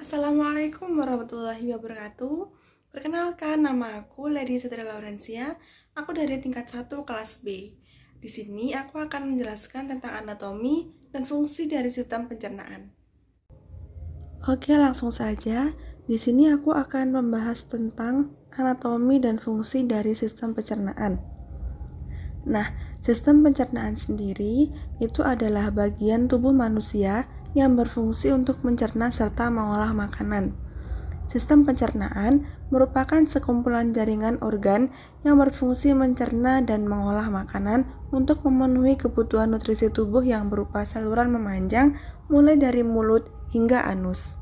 Assalamualaikum warahmatullahi wabarakatuh. Perkenalkan, nama aku Lady Satria Laurencia. Aku dari tingkat 1 kelas B. Di sini aku akan menjelaskan tentang anatomi dan fungsi dari sistem pencernaan. Oke, langsung saja. Di sini aku akan membahas tentang anatomi dan fungsi dari sistem pencernaan. Nah, sistem pencernaan sendiri itu adalah bagian tubuh manusia yang berfungsi untuk mencerna serta mengolah makanan. Sistem pencernaan merupakan sekumpulan jaringan organ yang berfungsi mencerna dan mengolah makanan untuk memenuhi kebutuhan nutrisi tubuh yang berupa saluran memanjang mulai dari mulut hingga anus.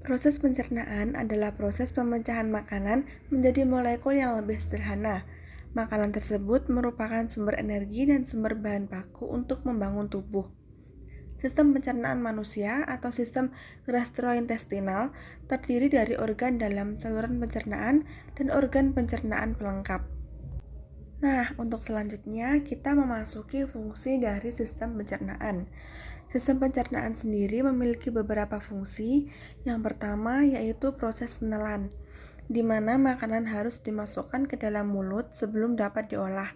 Proses pencernaan adalah proses pemecahan makanan menjadi molekul yang lebih sederhana. Makanan tersebut merupakan sumber energi dan sumber bahan baku untuk membangun tubuh. Sistem pencernaan manusia atau sistem gastrointestinal terdiri dari organ dalam saluran pencernaan dan organ pencernaan pelengkap. Nah, untuk selanjutnya kita memasuki fungsi dari sistem pencernaan. Sistem pencernaan sendiri memiliki beberapa fungsi. Yang pertama yaitu proses penelan, di mana makanan harus dimasukkan ke dalam mulut sebelum dapat diolah.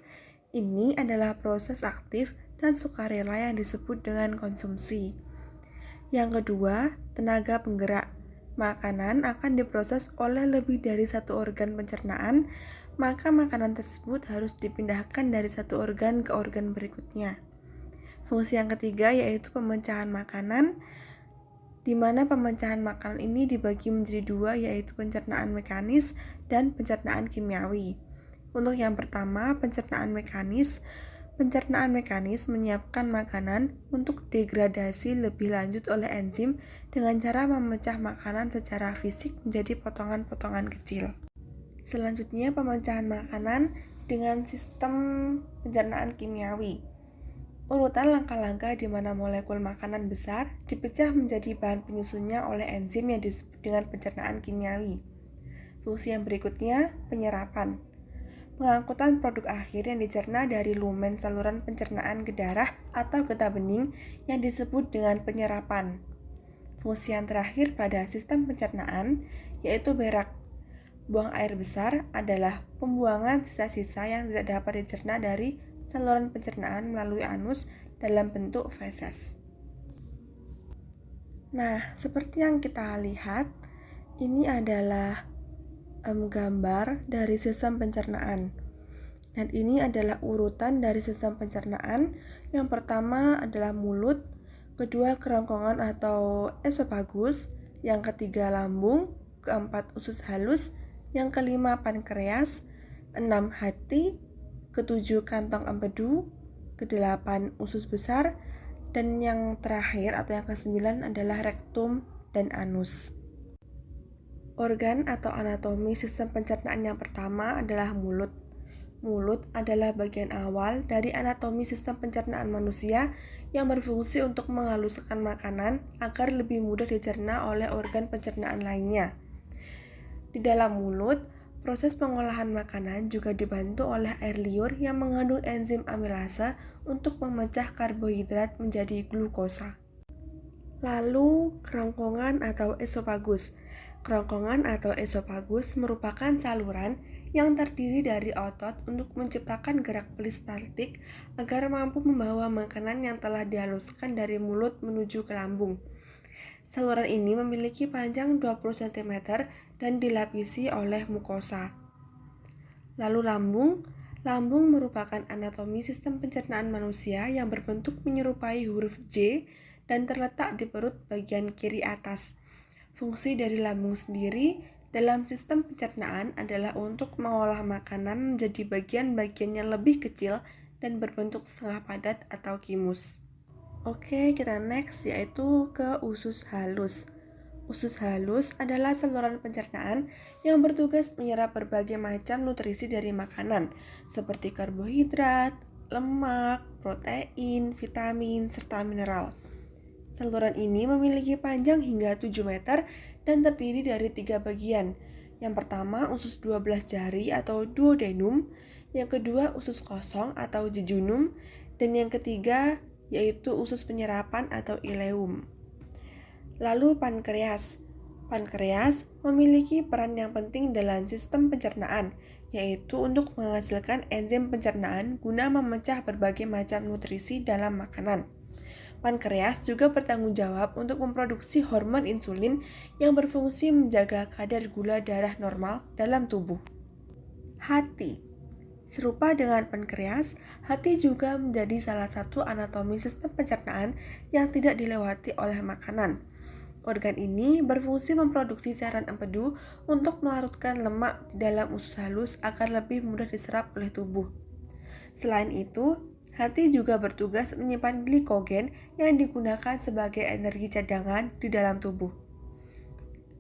Ini adalah proses aktif dan sukarela yang disebut dengan konsumsi. Yang kedua, tenaga penggerak. Makanan akan diproses oleh lebih dari satu organ pencernaan, maka makanan tersebut harus dipindahkan dari satu organ ke organ berikutnya. Fungsi yang ketiga yaitu pemecahan makanan, di mana pemecahan makanan ini dibagi menjadi dua, yaitu pencernaan mekanis dan pencernaan kimiawi. Untuk yang pertama, pencernaan mekanis. Pencernaan mekanis menyiapkan makanan untuk degradasi lebih lanjut oleh enzim dengan cara memecah makanan secara fisik menjadi potongan-potongan kecil. Selanjutnya, pemecahan makanan dengan sistem pencernaan kimiawi. Urutan langkah-langkah di mana molekul makanan besar dipecah menjadi bahan penyusunnya oleh enzim yang disebut dengan pencernaan kimiawi. Fungsi yang berikutnya, penyerapan. Pengangkutan produk akhir yang dicerna dari lumen saluran pencernaan ke darah atau getah bening yang disebut dengan penyerapan. Fungsi yang terakhir pada sistem pencernaan yaitu berak. Buang air besar adalah pembuangan sisa-sisa yang tidak dapat dicerna dari saluran pencernaan melalui anus dalam bentuk feses. Nah, seperti yang kita lihat, ini adalah gambar dari sistem pencernaan. Dan ini adalah urutan dari sistem pencernaan. Yang pertama adalah mulut, kedua kerongkongan atau esofagus, yang ketiga lambung, keempat usus halus, yang kelima pankreas, 6 hati, ketujuh kantong empedu, kedelapan usus besar, dan yang terakhir atau yang ke-9 adalah rektum dan anus. Organ atau anatomi sistem pencernaan yang pertama adalah mulut. Mulut adalah bagian awal dari anatomi sistem pencernaan manusia yang berfungsi untuk menghaluskan makanan agar lebih mudah dicerna oleh organ pencernaan lainnya. Di dalam mulut, proses pengolahan makanan juga dibantu oleh air liur yang mengandung enzim amilase untuk memecah karbohidrat menjadi glukosa. Lalu, kerongkongan atau esofagus. Kerongkongan atau esofagus merupakan saluran yang terdiri dari otot untuk menciptakan gerak peristaltik agar mampu membawa makanan yang telah dihaluskan dari mulut menuju ke lambung. Saluran ini memiliki panjang 20 cm dan dilapisi oleh mukosa. Lalu lambung. Lambung merupakan anatomi sistem pencernaan manusia yang berbentuk menyerupai huruf J dan terletak di perut bagian kiri atas. Fungsi dari lambung sendiri dalam sistem pencernaan adalah untuk mengolah makanan menjadi bagian-bagian yang lebih kecil dan berbentuk setengah padat atau kimus. Oke, kita next yaitu ke usus halus. Usus halus adalah saluran pencernaan yang bertugas menyerap berbagai macam nutrisi dari makanan seperti karbohidrat, lemak, protein, vitamin, serta mineral. Saluran ini memiliki panjang hingga 7 meter dan terdiri dari 3 bagian. Yang pertama, usus 12 jari atau duodenum, yang kedua usus kosong atau jejunum, dan yang ketiga yaitu usus penyerapan atau ileum. Lalu pankreas. Pankreas memiliki peran yang penting dalam sistem pencernaan, yaitu untuk menghasilkan enzim pencernaan guna memecah berbagai macam nutrisi dalam makanan. Pankreas juga bertanggung jawab untuk memproduksi hormon insulin yang berfungsi menjaga kadar gula darah normal dalam tubuh. Hati. Serupa dengan pankreas, hati juga menjadi salah satu anatomi sistem pencernaan yang tidak dilewati oleh makanan. Organ ini berfungsi memproduksi cairan empedu untuk melarutkan lemak di dalam usus halus agar lebih mudah diserap oleh tubuh. Selain itu, hati juga bertugas menyimpan glikogen yang digunakan sebagai energi cadangan di dalam tubuh.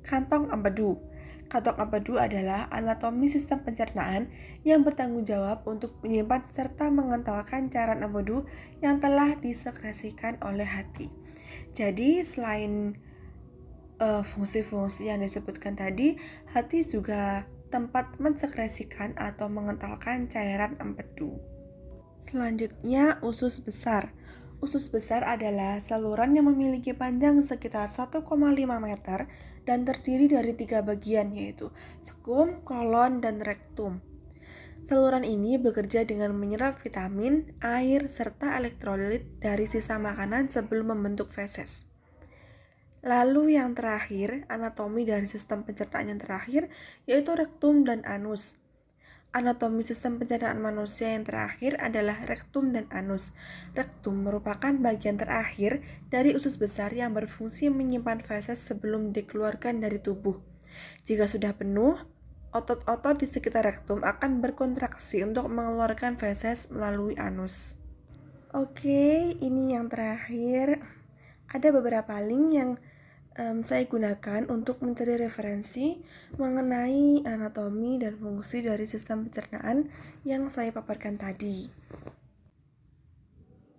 Kantong empedu. Kantong empedu adalah anatomi sistem pencernaan yang bertanggung jawab untuk menyimpan serta mengentalkan cairan empedu yang telah disekresikan oleh hati. Jadi selain fungsi-fungsi yang disebutkan tadi, hati juga tempat mensekresikan atau mengentalkan cairan empedu. Selanjutnya, usus besar. Usus besar adalah saluran yang memiliki panjang sekitar 1,5 meter dan terdiri dari 3 bagian, yaitu skum, kolon, dan rektum. Saluran ini bekerja dengan menyerap vitamin, air, serta elektrolit dari sisa makanan sebelum membentuk feses. Lalu yang terakhir, anatomi dari sistem pencernaan yang terakhir, yaitu rektum dan anus. Anatomi sistem pencernaan manusia yang terakhir adalah rektum dan anus. Rektum merupakan bagian terakhir dari usus besar yang berfungsi menyimpan feses sebelum dikeluarkan dari tubuh. Jika sudah penuh, otot-otot di sekitar rektum akan berkontraksi untuk mengeluarkan feses melalui anus. Oke, ini yang terakhir. Ada beberapa link yang saya gunakan untuk mencari referensi mengenai anatomi dan fungsi dari sistem pencernaan yang saya paparkan tadi.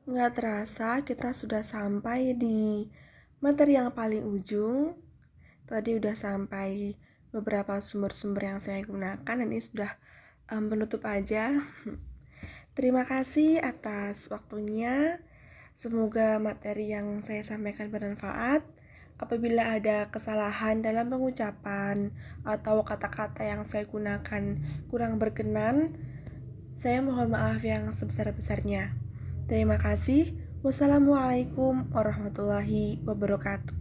Nggak terasa kita sudah sampai di materi yang paling ujung. Tadi udah sampai beberapa sumber-sumber yang saya gunakan dan ini sudah penutup aja. Terima kasih atas waktunya. Semoga materi yang saya sampaikan bermanfaat. Apabila ada kesalahan dalam pengucapan atau kata-kata yang saya gunakan kurang berkenan, saya mohon maaf yang sebesar-besarnya. Terima kasih. Wassalamualaikum warahmatullahi wabarakatuh.